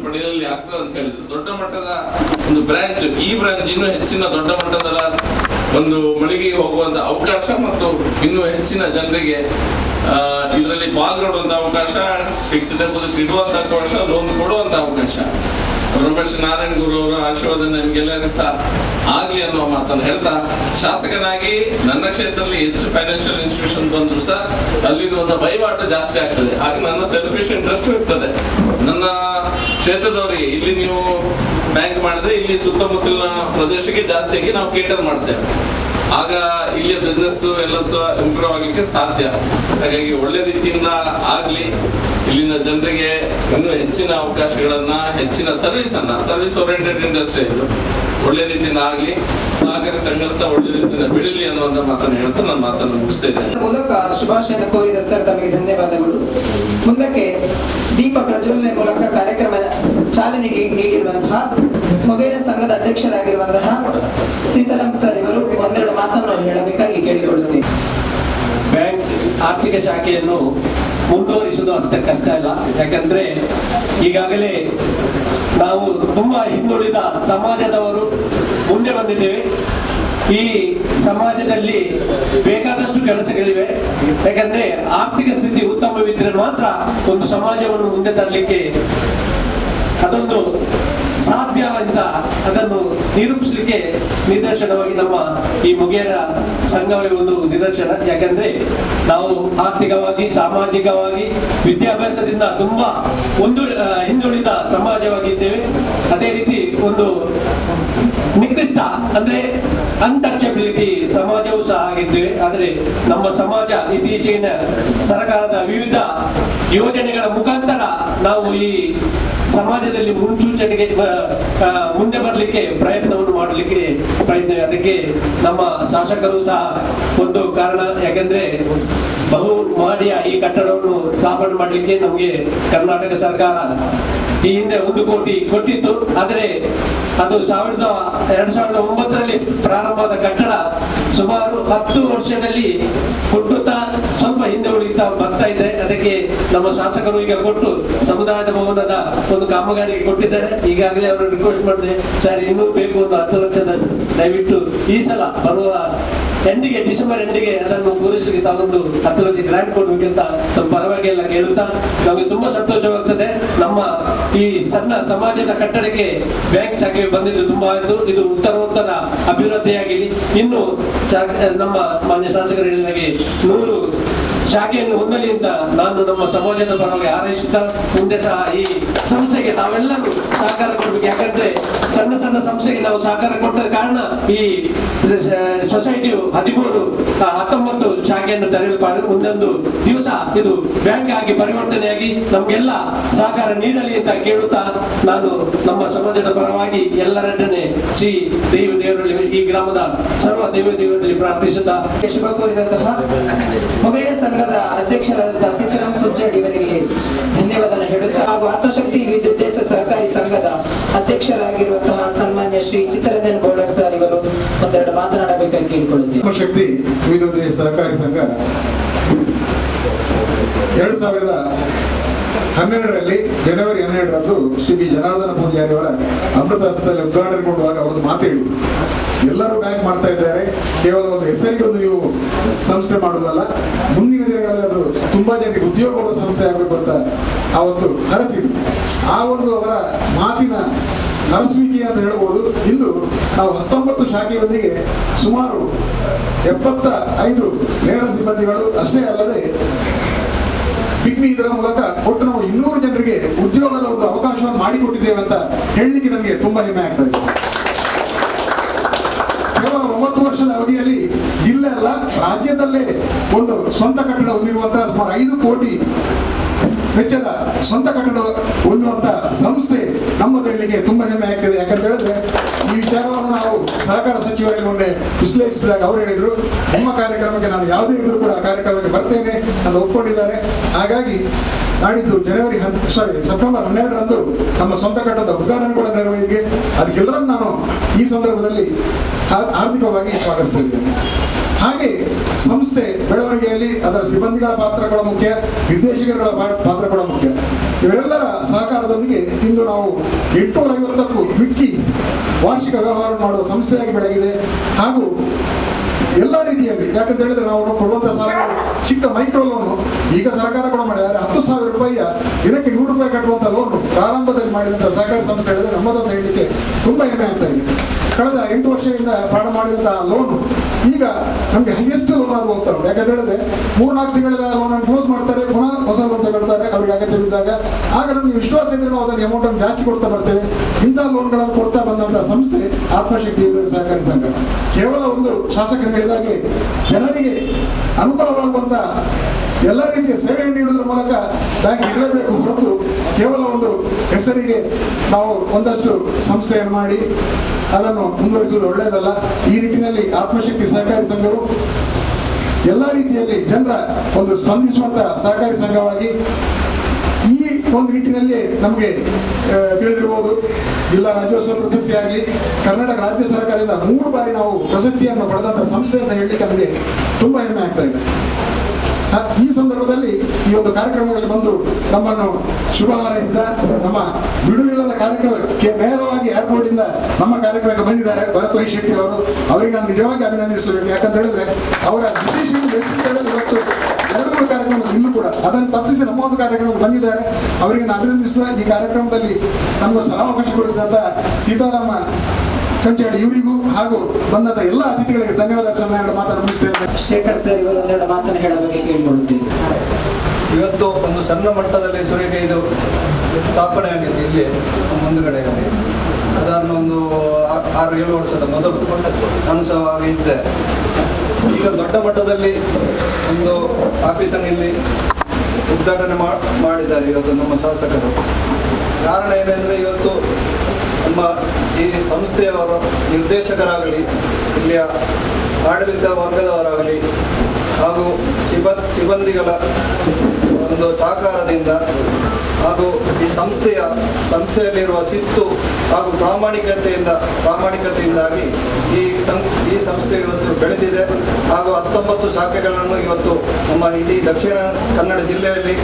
ಪಡೆಯಲು ಆಗ್ತದೆ ಅಂತ ಹೇಳಿದ್ರು. ದೊಡ್ಡ ಮಟ್ಟದ ಒಂದು ಬ್ರಾಂಚ್, ಈ ಬ್ರಾಂಚ್ ಇನ್ನೂ ಹೆಚ್ಚಿನ ದೊಡ್ಡ ಮಟ್ಟದ ಒಂದು ಮಳಿಗೆಗೆ ಹೋಗುವಂತ ಅವಕಾಶ ಮತ್ತು ಇನ್ನೂ ಹೆಚ್ಚಿನ ಜನರಿಗೆ ಇದರಲ್ಲಿ ಪಾಲ್ಗೊಳ್ಳುವಂತ ಅವಕಾಶ, ಫಿಕ್ಸ್ಡ್ ಡೆಪಾಸಿಟ್ ಇಡುವಂತ ಅವಕಾಶ, ಲೋನ್ ಕೊಡುವಂತ ಅವಕಾಶ ರಮೇಶ್ ನಾರಾಯಣ ಗುರು ಅವರ ಆಶೀರ್ವಾದ ನಿಮಗೆಲ್ಲರಿಗೂ ಸಹ ಆಗ್ಲಿ ಅನ್ನೋ ಮಾತನ್ನು ಹೇಳ್ತಾ, ಶಾಸಕನಾಗಿ ನನ್ನ ಕ್ಷೇತ್ರದಲ್ಲಿ ಹೆಚ್ಚು ಫೈನಾನ್ಷಿಯಲ್ ಇನ್ಸ್ಟಿಟ್ಯೂಷನ್ ಬಂದ್ರು ಸಹ ಅಲ್ಲಿರುವಂತ ವಹಿವಾಟು ಜಾಸ್ತಿ ಆಗ್ತದೆ. ಹಾಗೆ ನನ್ನ ಸೆಲ್ಫಿಶ್ ಇಂಟ್ರೆಸ್ಟ್ ಇರ್ತದೆ. ನನ್ನ ಕ್ಷೇತ್ರದವರಿಗೆ ಇಲ್ಲಿ ನೀವು ಬ್ಯಾಂಕ್ ಮಾಡಿದ್ರೆ ಇಲ್ಲಿ ಸುತ್ತಮುತ್ತಲಿನ ಪ್ರದೇಶಕ್ಕೆ ಜಾಸ್ತಿಯಾಗಿ ನಾವು ಕೇಟರ್ ಮಾಡ್ತೇವೆ. ಆಗ ಇಲ್ಲಿಯ ಬಿಸ್ನೆಸ್ ಎಲ್ಲ ಸಹ ಇಂಪ್ರೂವ್ ಆಗ್ಲಿಕ್ಕೆ ಸಾಧ್ಯ. ಹಾಗಾಗಿ ಒಳ್ಳೆ ರೀತಿಯಿಂದ ಆಗ್ಲಿ, ಇಲ್ಲಿನ ಜನರಿಗೆ ಇನ್ನೂ ಹೆಚ್ಚಿನ ಅವಕಾಶಗಳನ್ನ, ಹೆಚ್ಚಿನ ಸರ್ವಿಸ್ ಓರಿಯೆಂಟೆಡ್ ಇಂಡಸ್ಟ್ರಿ ಇದು ಒಳ್ಳೆ ರೀತಿಯಿಂದ ಆಗ್ಲಿ, ಸಹಕಾರಿ ಸಂಘ ಸಹ ಒಳ್ಳೆ ರೀತಿಯಿಂದ ಬೆಳಿಲಿ ಅನ್ನುವಂತ ಮಾತನ್ನು ಹೇಳ್ತಾ ನನ್ನ ಮಾತನ್ನು ಮುಗಿಸ್ತೇನೆ. ಮೂಲಕ ಶುಭಾಶಯ ಕೋರಿದ ಸರ್ ತಮಗೆ ಧನ್ಯವಾದಗಳು. ಮುಂದಕ್ಕೆ ದೀಪ ಪ್ರಜ್ವಲನೆ ಮೂಲಕ ಕಾರ್ಯಕ್ರಮ ಚಾಲನೆ ನೀಡಿರುವಂತಹ ಮೊಗೇರ ಸಂಘದ ಅಧ್ಯಕ್ಷರಾಗಿರುವಂತಹ ಸೀತಾರಾಮ್ ಸರ್ ಇವರು ಒಂದೆರಡು ಮಾತನ್ನು ಹೇಳಬೇಕಾಗಿ ಕೇಳಿಕೊಳ್ಳುತ್ತೇವೆ. ಬ್ಯಾಂಕ್ ಆರ್ಥಿಕ ಶಾಖೆಯನ್ನು ಮುಂದುವರಿಸುವುದು ಅಷ್ಟೇ ಕಷ್ಟ ಇಲ್ಲ. ಯಾಕಂದ್ರೆ ಈಗಾಗಲೇ ನಾವು ತುಂಬಾ ಹಿಂದುಳಿದ ಸಮಾಜದವರು ಮುಂದೆ ಬಂದಿದ್ದೇವೆ. ಈ ಸಮಾಜದಲ್ಲಿ ಬೇಕಾದಷ್ಟು ಕೆಲಸಗಳಿವೆ. ಯಾಕಂದ್ರೆ ಆರ್ಥಿಕ ಸ್ಥಿತಿ ಉತ್ತಮವಿದ್ರೆ ಮಾತ್ರ ಒಂದು ಸಮಾಜವನ್ನು ಮುಂದೆ ತರಲಿಕ್ಕೆ ಅದೊಂದು ಸಾಧ್ಯ ಅಂತ ಅದನ್ನು ನಿರೂಪಿಸಲಿಕ್ಕೆ ನಿದರ್ಶನವಾಗಿ ನಮ್ಮ ಈ ಮೊಗೇರ ಸಂಘವೇ ಒಂದು ನಿದರ್ಶನ. ಯಾಕಂದ್ರೆ ನಾವು ಆರ್ಥಿಕವಾಗಿ, ಸಾಮಾಜಿಕವಾಗಿ, ವಿದ್ಯಾಭ್ಯಾಸದಿಂದ ತುಂಬಾ ಹಿಂದುಳಿದ ಸಮಾಜವಾಗಿದ್ದೇವೆ. ಅದೇ ರೀತಿ ಒಂದು ನಿಕೃಷ್ಟ ಅಂದ್ರೆ ಅನ್ಟಚಬಿಲಿಟಿ ಸಮಾಜವೂ ಸಹ ಆಗಿದ್ದೇವೆ. ಆದರೆ ನಮ್ಮ ಸಮಾಜ ಇತ್ತೀಚಿನ ಸರ್ಕಾರದ ವಿವಿಧ ಯೋಜನೆಗಳ ಮುಖಾಂತರ ನಾವು ಈ ಸಮಾಜದಲ್ಲಿ ಮುನ್ಸೂಚನೆಗೆ ಮುಂದೆ ಬರಲಿಕ್ಕೆ ಪ್ರಯತ್ನವನ್ನು ಮಾಡಲಿಕ್ಕೆ ಅದಕ್ಕೆ ನಮ್ಮ ಶಾಸಕರು ಸಹ ಒಂದು ಕಾರಣ. ಯಾಕಂದ್ರೆ ಬಹು ಮಾಡಿಯ ಈ ಕಟ್ಟಡವನ್ನು ಸ್ಥಾಪನೆ ಮಾಡಲಿಕ್ಕೆ ನಮಗೆ ಕರ್ನಾಟಕ ಸರ್ಕಾರ ಈ ಹಿಂದೆ 1 ಕೋಟಿ ಕೊಟ್ಟಿತ್ತು. ಆದರೆ ಅದು 2009ರಲ್ಲಿ ಪ್ರಾರಂಭವಾದ ಕಟ್ಟಡ ಸುಮಾರು 10 ವರ್ಷದಲ್ಲಿ ಕೊಟ್ಟುತ್ತಾ ಸ್ವಲ್ಪ ಹಿಂದೆ ಉಳಿತಾ ಬರ್ತಾ ಇದೆ. ಅದಕ್ಕೆ ನಮ್ಮ ಶಾಸಕರು ಈಗ ಕೊಟ್ಟು ಸಮುದಾಯದ ಭವನದ ಒಂದು ಕಾಮಗಾರಿಗೆ ಕೊಟ್ಟಿದ್ದಾರೆ. ಈಗಾಗಲೇ ಅವರು ರಿಕ್ವೆಸ್ಟ್ ಮಾಡಿದೆ, ಸರ್ ಇನ್ನೂ ಬೇಕು ಒಂದು 10 ಲಕ್ಷದ, ದಯವಿಟ್ಟು ಈ ಸಲ ಬರುವ ಎಂಡಿಗೆ, ಡಿಸೆಂಬರ್ ಎಂಡಿಗೆ ಅದನ್ನು ಪೂರೈಸಲಿಕ್ಕೆ ತಾವೊಂದು 10 ಲಕ್ಷ ಗ್ರಾಂಟ್ ಕೊಡಬೇಕಂತ ತಮ್ಮ ಪರವಾಗಿ ಎಲ್ಲ ಕೇಳುತ್ತಾ ನಮಗೆ ತುಂಬಾ ಸಂತೋಷವಾಗ್ತದೆ. ನಮ್ಮ ಈ ಸಣ್ಣ ಸಮಾಜದ ಕಟ್ಟಡಕ್ಕೆ ಬ್ಯಾಂಕ್ ಶಾಖೆ ಬಂದಿದ್ದು ತುಂಬಾ ಆಯ್ತು. ಇದು ಉತ್ತರೋತ್ತರ ಅಭಿವೃದ್ಧಿಯಾಗಲಿ. ಇನ್ನು ನಮ್ಮ ಮಾನ್ಯ ಶಾಸಕರು ಹೇಳಿದಾಗೆ 100 ಶಾಖೆಯನ್ನು ಹೊಂದಲಿ ಅಂತ ನಾನು ನಮ್ಮ ಸಮಾಜದ ಪರವಾಗಿ ಹಾರೈಸುತ್ತಾ, ಮುಂದೆ ಸಹ ಈ ಸಂಸ್ಥೆಗೆ ತಾವೆಲ್ಲರೂ ಸಹಕಾರ ಕೊಡ್ಬೇಕು. ಯಾಕಂದ್ರೆ ಸಣ್ಣ ಸಣ್ಣ ಸಂಸ್ಥೆಗೆ ನಾವು ಸಹಕಾರ ಕೊಟ್ಟ ಕಾರಣ ಈ ಸೊಸೈಟಿಯು 19 ಶಾಖೆಯನ್ನು ತೆರೆಯಲು ಮುಂದೊಂದು ದಿವಸ ಇದು ಬ್ಯಾಂಕ್ ಆಗಿ ಪರಿವರ್ತನೆಯಾಗಿ ನಮ್ಗೆಲ್ಲ ಸಹಕಾರ ನೀಡಲಿ ಅಂತ ಕೇಳುತ್ತಾ, ನಾನು ನಮ್ಮ ಸಮಾಜದ ಪರವಾಗಿ ಎಲ್ಲರನ್ನೇ ಶ್ರೀ ದೇವರಲ್ಲಿ, ಈ ಗ್ರಾಮದ ಸರ್ವ ದೇವರಲ್ಲಿ ಪ್ರಾರ್ಥಿಸುತ್ತಾ ಶುಭ ಕೋರಿದಂತಹ ಮೊಗೇರ ಸಂಘದ ಅಧ್ಯಕ್ಷರಾದಂತಹ ಸೀತಾರಾಮ್ ಕುಜ್ಜಾಡಿ ಇವರಿಗೆ ಧನ್ಯವಾದ ಹೇಳುತ್ತಾ, ಹಾಗೂ ಆತ್ಮಶಕ್ತಿ ವಿದ್ಯುದ್ದೇಶ ಸಹಕಾರಿ ಸಂಘದ ಅಧ್ಯಕ್ಷರಾಗಿರುವಂತಹ ಸನ್ಮಾನ್ಯ ಶ್ರೀ ಚಿತ್ತರಂಜನ್ ಗೌಡರ್ ಸರ್ ಇವರು ಒಂದೆರಡು ಮಾತನಾಡಬೇಕಾಗಿ ಕೇಳಿಕೊಳ್ಳುತ್ತೇವೆ. ಆತ್ಮಶಕ್ತಿ ವಿದ್ಯುದ್ದೇಶ ಸಹಕಾರಿ ಸಂಘ 2012ರಲ್ಲಿ ಜನವರಿ 12ರಂದು ಶ್ರೀ ಜನಾರ್ದನ ಪೂಜಾರಿ ಅವರ ಅಮೃತ ಹಸ್ತದಲ್ಲಿ ಉದ್ಘಾಟನೆ ಮಾಡುವಾಗ ಅವರದ್ದು ಮಾತು ಹೇಳಿದ್ರು, ಎಲ್ಲರೂ ಬ್ಯಾಂಕ್ ಮಾಡ್ತಾ ಇದ್ದಾರೆ, ಕೇವಲ ಒಂದು ಹೆಸರಿಗೆ ಒಂದು ನೀವು ಸಂಸ್ಥೆ ಮಾಡುವುದಲ್ಲ, ಮುಂದಿನ ದಿನಗಳಲ್ಲಿ ಅದು ತುಂಬಾ ಜನರಿಗೆ ಉದ್ಯೋಗ ಕೊಡುವ ಸಂಸ್ಥೆ ಆಗಬೇಕು ಅಂತ ಅವತ್ತು ಹರಸಿದ್ರು. ಆ ಒಂದು ಅವರ ಮಾತಿನ ಹರಸುವಿಕೆ ಅಂತ ಹೇಳ್ಬೋದು. ಇಂದು ನಾವು 19 ಶಾಖೆಯೊಂದಿಗೆ ಸುಮಾರು 75 ನೇರ ಸಿಬ್ಬಂದಿಗಳು ಅಷ್ಟೇ ಅಲ್ಲದೆ ಬಿಗ್ಮಿ ಇದರ ಮೂಲಕ ಒಟ್ಟು ನಾವು 200 ಜನರಿಗೆ ಉದ್ಯೋಗದ ಒಂದು ಅವಕಾಶವನ್ನು ಮಾಡಿಕೊಟ್ಟಿದ್ದೇವೆ ಅಂತ ಹೇಳಲಿಕ್ಕೆ ನನಗೆ ತುಂಬಾ ಹೆಮ್ಮೆ ಆಗ್ತಾ ಇದೆ. ಕೇವಲ 9 ವರ್ಷದ ಅವಧಿಯಲ್ಲಿ ಜಿಲ್ಲೆ ಅಲ್ಲ ರಾಜ್ಯದಲ್ಲೇ ಒಂದು ಸ್ವಂತ ಕಟ್ಟಡ ಹೊಂದಿರುವಂತಹ ಸುಮಾರು 5 ಕೋಟಿ ವೆಚ್ಚದ ಸ್ವಂತ ಕಟ್ಟಡ ಹೊಂದುವಂತಹ ಸಂಸ್ಥೆ ನಮ್ಮದಲ್ಲಿಗೆ ತುಂಬಾ ಹೆಮ್ಮೆ ಆಗ್ತದೆ. ಯಾಕಂತ ಹೇಳಿದ್ರೆ ಈ ವಿಚಾರವನ್ನು ನಾವು ಸಹಕಾರ ಸಚಿವರಲ್ಲಿ ಮೊನ್ನೆ ವಿಶ್ಲೇಷಿಸಿದಾಗ ಅವರು ಹೇಳಿದ್ರು, ನಿಮ್ಮ ಕಾರ್ಯಕ್ರಮಕ್ಕೆ ನಾನು ಯಾವುದೇ ಇದ್ರೂ ಕೂಡ ಆ ಕಾರ್ಯಕ್ರಮಕ್ಕೆ ಬರ್ತೇನೆ ಅಂತ ಒಪ್ಕೊಂಡಿದ್ದಾರೆ. ಹಾಗಾಗಿ ನಾಡಿದ್ದು ಸೆಪ್ಟೆಂಬರ್ 12ರಂದು ನಮ್ಮ ಸ್ವಂತ ಕಟ್ಟಡದ ಉದ್ಘಾಟನೆ ಕೂಡ ನೆರವೇರಿಕೆ. ಅದಕ್ಕೆಲ್ಲರನ್ನು ನಾನು ಈ ಸಂದರ್ಭದಲ್ಲಿ ಆರ್ಥಿಕವಾಗಿ ಸ್ವಾಗತಿಸಿದ್ದೇನೆ. ಹಾಗೆ ಸಂಸ್ಥೆ ಬೆಳವಣಿಗೆಯಲ್ಲಿ ಅದರ ಸಿಬ್ಬಂದಿಗಳ ಪಾತ್ರ ಕೂಡ ಮುಖ್ಯ, ನಿರ್ದೇಶಕರುಗಳ ಪಾತ್ರ ಕೂಡ ಮುಖ್ಯ. ಇವರೆಲ್ಲರ ಸಹಕಾರದೊಂದಿಗೆ ಇಂದು ನಾವು 850ಕ್ಕೂ ಮಿಕ್ಕಿ ವಾರ್ಷಿಕ ವ್ಯವಹಾರ ಮಾಡುವ ಸಂಸ್ಥೆಯಾಗಿ ಬೆಳಗಿದೆ. ಹಾಗೂ ಎಲ್ಲ ರೀತಿಯಲ್ಲಿ, ಯಾಕಂತ ಹೇಳಿದ್ರೆ ನಾವು ಕೊಡುವಂತಹ ಸಾಲಗಳು ಚಿಕ್ಕ ಮೈಕ್ರೋ ಲೋನು ಈಗ ಸರ್ಕಾರ ಕೂಡ ಮಾಡಿದ್ದಾರೆ. 10,000 ರೂಪಾಯಿಯ ದಿನಕ್ಕೆ 100 ರೂಪಾಯಿ ಕಟ್ಟುವಂತ ಲೋನು ಪ್ರಾರಂಭದಲ್ಲಿ ಮಾಡಿದಂತಹ ಸಹಕಾರಿ ಸಂಸ್ಥೆ ಹೇಳಿದ್ರೆ ನಮ್ಮದಂತ ಹೇಳಲಿಕ್ಕೆ ತುಂಬಾ ಹೆಮ್ಮೆ ಆಗ್ತಾ ಇದೆ. ಕಳೆದ 8 ವರ್ಷದಿಂದ ಪ್ರಾರಂಭ ಮಾಡಿದಂತಹ ಲೋನು ಈಗ ನಮಗೆ ಹೈಯೆಸ್ಟ್ ಲೋನ್ ಆಗಿ ಹೋಗ್ತಾ ಉಂಟು. ಯಾಕಂತ ಹೇಳಿದ್ರೆ 3-4 ತಿಂಗಳ ಲೋನ್ ಅನ್ನು ಕ್ಲೋಸ್ ಮಾಡ್ತಾರೆ, ಪುನಃ ಹೊಸ ಲೋನ್ ತಗೊಳ್ತಾರೆ ಅವರಿಗೆ ಅಗತ್ಯವಿದ್ದಾಗ. ಆಗ ನಮಗೆ ವಿಶ್ವಾಸ ಇದ್ರೆ ನಾವು ಅದನ್ನು ಅಮೌಂಟ್ ಅನ್ನು ಜಾಸ್ತಿ ಕೊಡ್ತಾ ಬರ್ತೇವೆ. ಇಂತಹ ಲೋನ್ಗಳನ್ನು ಕೊಡ್ತಾ ಬಂದಂತಹ ಸಂಸ್ಥೆ ಆತ್ಮಶಕ್ತಿ ಸಹಕಾರಿ ಸಂಘ. ಕೇವಲ ಒಂದು ಶಾಸಕರು ಹೇಳಿದಾಗೆ ಜನರಿಗೆ ಅನುಕೂಲವಾಗುವಂತ ಎಲ್ಲ ರೀತಿಯ ಸೇವೆಯನ್ನು ನೀಡುವುದರ ಮೂಲಕ ಬ್ಯಾಂಕ್ ಇರಲೇಬೇಕು ಹೊರತು ಕೇವಲ ಒಂದು ಹೆಸರಿಗೆ ನಾವು ಒಂದಷ್ಟು ಸಂಸ್ಥೆಯನ್ನು ಮಾಡಿ ಅದನ್ನು ಮುಂದುವರಿಸುವುದು ಒಳ್ಳೆಯದಲ್ಲ. ಈ ನಿಟ್ಟಿನಲ್ಲಿ ಆತ್ಮಶಕ್ತಿ ಸಹಕಾರಿ ಸಂಘವು ಎಲ್ಲ ರೀತಿಯಲ್ಲಿ ಜನರ ಒಂದು ಸ್ಪಂದಿಸುವಂತಹ ಸಹಕಾರಿ ಸಂಘವಾಗಿ ಈ ಒಂದು ನಿಟ್ಟಿನಲ್ಲಿ ನಮಗೆ ತಿಳಿದಿರಬಹುದು. ಜಿಲ್ಲಾ ರಾಜ್ಯೋತ್ಸವ ಪ್ರಶಸ್ತಿ ಆಗಲಿ, ಕರ್ನಾಟಕ ರಾಜ್ಯ ಸರ್ಕಾರದಿಂದ 3 ಬಾರಿ ನಾವು ಪ್ರಶಸ್ತಿಯನ್ನು ಪಡೆದಂತಹ ಸಂಸ್ಥೆ ಅಂತ ಹೇಳಲಿಕ್ಕೆ ನಮಗೆ ತುಂಬಾ ಹೆಮ್ಮೆ ಆಗ್ತಾ ಇದೆ. ಈ ಸಂದರ್ಭದಲ್ಲಿ ಈ ಒಂದು ಕಾರ್ಯಕ್ರಮಗಳಲ್ಲಿ ಬಂದು ನಮ್ಮನ್ನು ಶುಭ ಹಾರೈಸಿದ ನಮ್ಮ ಬಿಡುವಿಲ್ಲದ ಕಾರ್ಯಕ್ರಮಕ್ಕೆ ನೇರವಾಗಿ ಏರ್ಪೋರ್ಟ್ ಇಂದ ನಮ್ಮ ಕಾರ್ಯಕ್ರಮಕ್ಕೆ ಬಂದಿದ್ದಾರೆ ಭರತ್ ವೈ ಶೆಟ್ಟಿ ಅವರು. ಅವರಿಗೆ ನಾನು ನಿಜವಾಗಿ ಅಭಿನಂದಿಸಬೇಕು. ಯಾಕಂತ ಹೇಳಿದ್ರೆ ಅವರ ವಿಶೇಷ ಇವತ್ತು 2-3 ಕಾರ್ಯಕ್ರಮ ಇನ್ನೂ ಕೂಡ ಅದನ್ನು ತಪ್ಪಿಸಿ ನಮ್ಮ ಒಂದು ಕಾರ್ಯಕ್ರಮಕ್ಕೆ ಬಂದಿದ್ದಾರೆ. ಅವರಿಗೆ ನಾನು ಅಭಿನಂದಿಸುವ ಈ ಕಾರ್ಯಕ್ರಮದಲ್ಲಿ ನಮಗೆ ಸದಾವಕಾಶ ಕೊಡಿಸಿದಂತ ಸೀತಾರಾಮ ಕಂಚಾಡಿ ಇವರಿಗೂ ಹಾಗೂ ಬಂದಂತ ಎಲ್ಲ ಅತಿಥಿಗಳಿಗೆ ಧನ್ಯವಾದಗಳನ್ನು ಮಾತನ್ನು ಮುಗಿಸ್ತೇನೆ. ಶೇಖರ್ ಸರ್ ಇವರು ಒಂದೆರಡು ಮಾತನ್ನು ಹೇಳೋ ಬಗ್ಗೆ ಕೇಳಿಕೊಳ್ಳುತ್ತೇವೆ. ಇವತ್ತು ಒಂದು ಸಣ್ಣ ಮಟ್ಟದಲ್ಲಿ ಸುರಿಗೈದು ಸ್ಥಾಪನೆ ಆಗಿದೆ ಇಲ್ಲಿ ಮುಂದುಗಡೆ. ಸಾಧಾರಣ ಒಂದು 6-7 ವರ್ಷದ ಮೊದಲು ನಾನು ಸಹ ಹಾಗೆ ಇದ್ದೆ. ಈಗ ದೊಡ್ಡ ಮಟ್ಟದಲ್ಲಿ ಒಂದು ಆಫೀಸನ್ನು ಇಲ್ಲಿ ಉದ್ಘಾಟನೆ ಮಾಡಿದ್ದಾರೆ ಇವತ್ತು ನಮ್ಮ ಶಾಸಕರು. ಕಾರಣ ಏನೆಂದರೆ ಇವತ್ತು ನಮ್ಮ ಈ ಸಂಸ್ಥೆಯವರ ನಿರ್ದೇಶಕರಾಗಲಿ, ಇಲ್ಲಿಯ ಆಡಳಿತ ವರ್ಗದವರಾಗಲಿ ಹಾಗೂ ಸಿಬ್ಬಂದಿಗಳ ಒಂದು ಸಹಕಾರದಿಂದ ಹಾಗೂ ಈ ಸಂಸ್ಥೆಯಲ್ಲಿರುವ ಶಿಸ್ತು ಹಾಗೂ ಪ್ರಾಮಾಣಿಕತೆಯಿಂದಾಗಿ ಈ ಸಂಸ್ಥೆ ಇವತ್ತು ಬೆಳೆದಿದೆ. ಹಾಗೂ 19 ಶಾಖೆಗಳನ್ನು ಇವತ್ತು ನಮ್ಮ ಇಡೀ ದಕ್ಷಿಣ ಕನ್ನಡ ಜಿಲ್ಲೆಯಲ್ಲಿ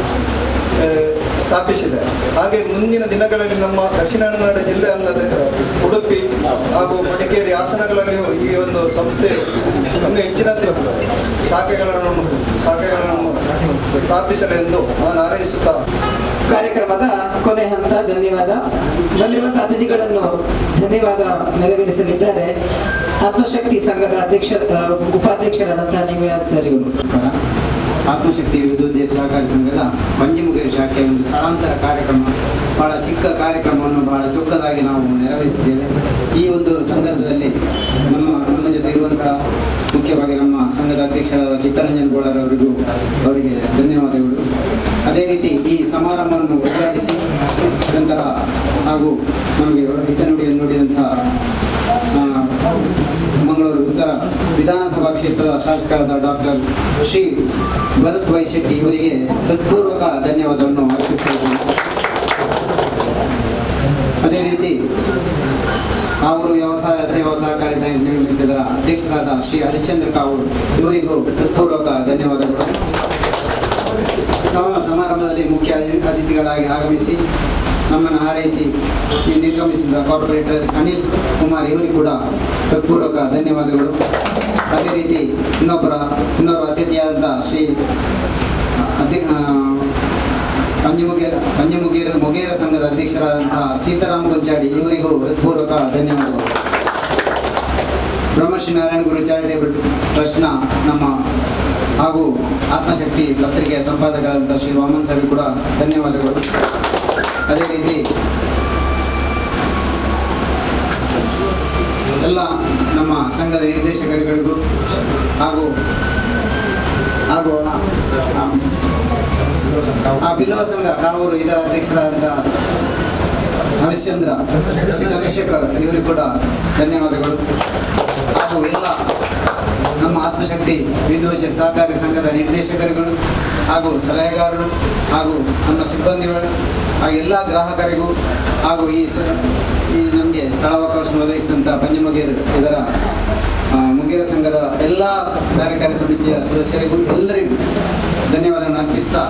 ಸ್ಥಾಪಿಸಿದೆ. ಹಾಗೆ ಮುಂದಿನ ದಿನಗಳಲ್ಲಿ ನಮ್ಮ ದಕ್ಷಿಣ ಕನ್ನಡ ಜಿಲ್ಲೆ ಅಲ್ಲದೆ ಉಡುಪಿ ಹಾಗೂ ಮಡಿಕೇರಿ, ಹಾಸನಗಳಲ್ಲಿಯೂ ಈ ಒಂದು ಸಂಸ್ಥೆ ಇನ್ನೂ ಹೆಚ್ಚಿನ ಶಾಖೆಗಳನ್ನು ಸ್ಥಾಪಿಸಲೆಂದು ನಾನು ಹಾರೈಸುತ್ತಾ ಕಾರ್ಯಕ್ರಮದ ಕೊನೆ ಹಂತ ಧನ್ಯವಾದ. ಬಂದಿರುವಂತಹ ಅತಿಥಿಗಳನ್ನು ಧನ್ಯವಾದ ನೆರವೇರಿಸಲಿದ್ದಾರೆ ಆತ್ಮಶಕ್ತಿ ಸಂಘದ ಉಪಾಧ್ಯಕ್ಷರಾದಂತಹ ನಿಮಿರಾಜ್ ಸರ್ ಇವರು. ಆತ್ಮಶಕ್ತಿ ವಿದ್ಯುತ್ ಸಹಕಾರಿ ಸಂಘದ ಪಂಜಿಮುಗೇರಿ ಶಾಖೆಯ ಒಂದು ಸ್ಥಳಾಂತರ ಕಾರ್ಯಕ್ರಮ, ಬಹಳ ಚಿಕ್ಕ ಕಾರ್ಯಕ್ರಮವನ್ನು ಬಹಳ ಚೊಕ್ಕದಾಗಿ ನಾವು ನೆರವೇರಿಸಿದ್ದೇವೆ. ಈ ಒಂದು ಸಂದರ್ಭದಲ್ಲಿ ನಮ್ಮ ಜೊತೆ ಇರುವಂತಹ ಮುಖ್ಯವಾಗಿ ನಮ್ಮ ಸಂಘದ ಅಧ್ಯಕ್ಷರಾದ ಚಿತ್ತರಂಜನ್ ಗೋಳರ್ ಅವರಿಗೆ ಧನ್ಯವಾದಗಳು. ಅದೇ ರೀತಿ ಈ ಸಮಾರಂಭವನ್ನು ಉದ್ಘಾಟಿಸಿ ನಂತರ ಹಾಗೂ ನಮಗೆ ಹಿತನುಡಿಯನ್ನು ನುಡಿದಂತಹ ಮಂಗಳೂರು ಉತ್ತರ ವಿಧಾನಸಭಾ ಕ್ಷೇತ್ರದ ಶಾಸಕರಾದ ಡಾಕ್ಟರ್ ಶ್ರೀ ಭರತ್ ವೈ ಶೆಟ್ಟಿ ಇವರಿಗೆ ಹೃತ್ಪೂರ್ವಕ ಧನ್ಯವಾದವನ್ನು ಅರ್ಪಿಸಿದ್ದೇನೆ. ಅದೇ ರೀತಿ ಕಾವೂರು ವ್ಯವಸಾಯ ಸೇವಾ ಸಹಕಾರಿ ಬ್ಯಾಂಕ್ ನಿಗಮದ ಅಧ್ಯಕ್ಷರಾದ ಶ್ರೀ ಹರಿಶ್ಚಂದ್ರ ಕಾವೂರು ಇವರಿಗೂ ಹೃತ್ಪೂರ್ವಕ ಧನ್ಯವಾದಗಳು. ಸಮಾರಂಭದಲ್ಲಿ ಮುಖ್ಯ ಅತಿಥಿಗಳಾಗಿ ಆಗಮಿಸಿ ನಮ್ಮನ್ನು ಹಾರೈಸಿ ನಿರ್ಗಮಿಸಿದ ಕಾರ್ಪೊರೇಟರ್ ಅನಿಲ್ ಕುಮಾರ್ ಇವರಿಗೂ ಕೂಡ ಹೃತ್ಪೂರ್ವಕ ಧನ್ಯವಾದಗಳು. ಅದೇ ರೀತಿ ಇನ್ನೊಬ್ಬ ಅತಿಥಿಯಾದಂಥ ಶ್ರೀ ಮೊಗೇರ ಸಂಘದ ಅಧ್ಯಕ್ಷರಾದಂತಹ ಸೀತಾರಾಮ್ ಗೊಂಚಾಡಿ ಇವರಿಗೂ ಹೃತ್ಪೂರ್ವಕ ಧನ್ಯವಾದಗಳು. ಬ್ರಹ್ಮಶ್ರೀ ನಾರಾಯಣ ಗುರು ಚಾರಿಟೇಬಲ್ ಟ್ರಸ್ಟ್ನ ನಮ್ಮ ಹಾಗೂ ಆತ್ಮಶಕ್ತಿ ಪತ್ರಿಕೆಯ ಸಂಪಾದಕರಾದಂಥ ಶ್ರೀ ವಾಮನ್ ಸರ್ ಕೂಡ ಧನ್ಯವಾದಗಳು. ಅದೇ ರೀತಿ ಎಲ್ಲ ನಮ್ಮ ಸಂಘದ ನಿರ್ದೇಶಕರುಗಳಿಗೂ ಹಾಗೂ ಬಿಲ್ಲವ ಸಂಘ ಕಾವೂರು ಇದರ ಅಧ್ಯಕ್ಷರಾದಂಥ ಹರಿಶ್ಚಂದ್ರ ಚಂದ್ರಶೇಖರ್ ಇವರಿಗೂ ಕೂಡ ಧನ್ಯವಾದಗಳು. ಹಾಗೂ ಎಲ್ಲ ನಮ್ಮ ಆತ್ಮಶಕ್ತಿ ವಿದ್ಯೋಜ ಸಹಕಾರಿ ಸಂಘದ ನಿರ್ದೇಶಕರುಗಳು ಹಾಗೂ ಸಲಹೆಗಾರರು ಹಾಗೂ ನಮ್ಮ ಸಿಬ್ಬಂದಿಗಳು ಹಾಗೂ ಎಲ್ಲ ಗ್ರಾಹಕರಿಗೂ ಹಾಗೂ ಈ ನಮಗೆ ಸ್ಥಳಾವಕಾಶ ಒದಗಿಸಿದಂಥ ಪಂಚಮುಗೇರ್ ಇದರ ಮುಗೇರ ಸಂಘದ ಎಲ್ಲ ಕಾರ್ಯಕಾರಿ ಸಮಿತಿಯ ಸದಸ್ಯರಿಗೂ ಎಲ್ಲರಿಗೂ ಧನ್ಯವಾದಗಳನ್ನು ಅರ್ಪಿಸ್ತಾ